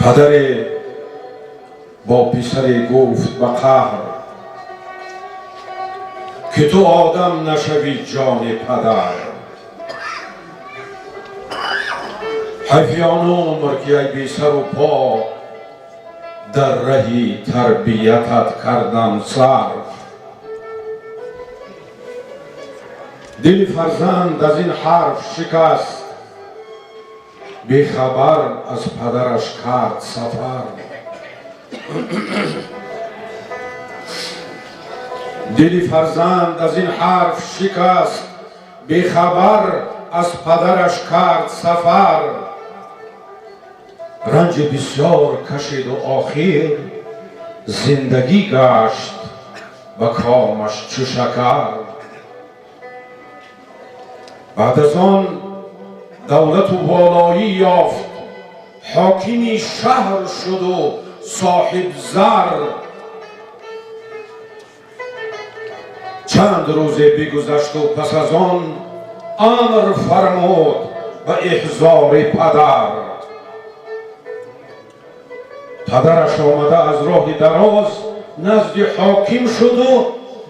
پدر با پسر گفت به قهر که تو آدم نشوی جان پدر. حیفیان عمر که ای بی سر و پا در رهی تربیتت کردم صرف. دل فرزند از این حرف شکست، بی خبر از پدرش کرد سفر. دل فرزند از این حرف شکست، بی خبر از پدرش کرد سفر. رنج بسیار کشید و آخر زندگی گشت و کامش چو شکر. بعد از آن دولت و والایی یافت، حاکمی شهر شد و صاحب زر. چند روزه بگذشت و پس از آن امر فرمود به احضار پدر. پدرش آمده از راه دراز نزد حاکم شد و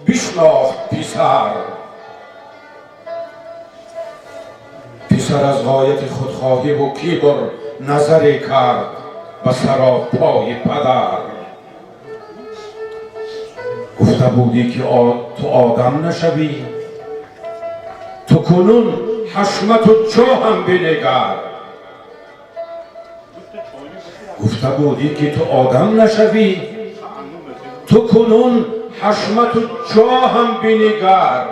بشناخت پسر. پسر از غایت خودخواهی و کبر نظری کرد به سراپای پدر. گفته بودی که تو آدم نشوی، تو کنون حشمت و جاهم بنگر. گفته بودی که تو آدم نشوی، تو کنون حشمت و جاهم بنگر.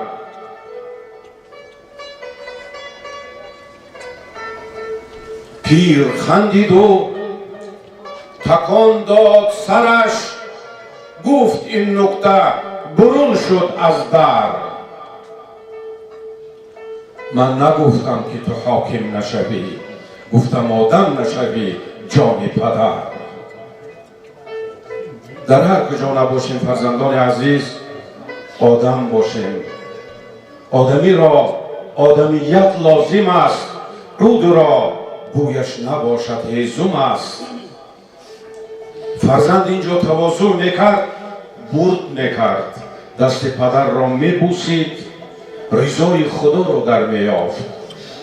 پیر خندید و تکان داد سرش، گفت این نکته برون شد از در. من نگفتم که تو حاکم نشوی، گفتم آدم نشوی جان پدر. در هر کجا نباشیم فرزندان عزیز آدم باشیم. آدمی را آدمیت لازم است، عود را بویش نباشد هیزم است. فرزند اینجا تواضع میکرد، برد میکرد، دست پدر را میبوسید، رضای خدا را در میافت،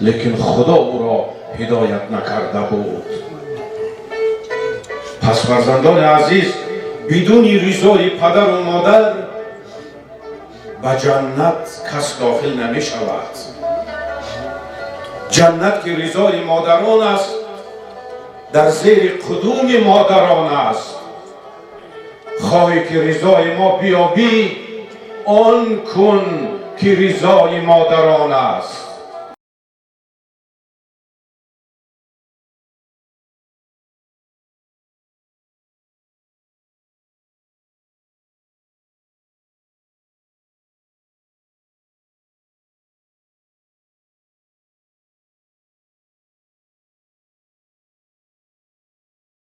لیکن خدا او را هدایت نکرده بود. پس فرزندان عزیز بدون رضای پدر و مادر به جنت کس داخل نمی شود. جنت که رضای مادران است، در زیر قدوم مادران است. خواهی که رضای ما بیابی، آن کن که رضای مادران است.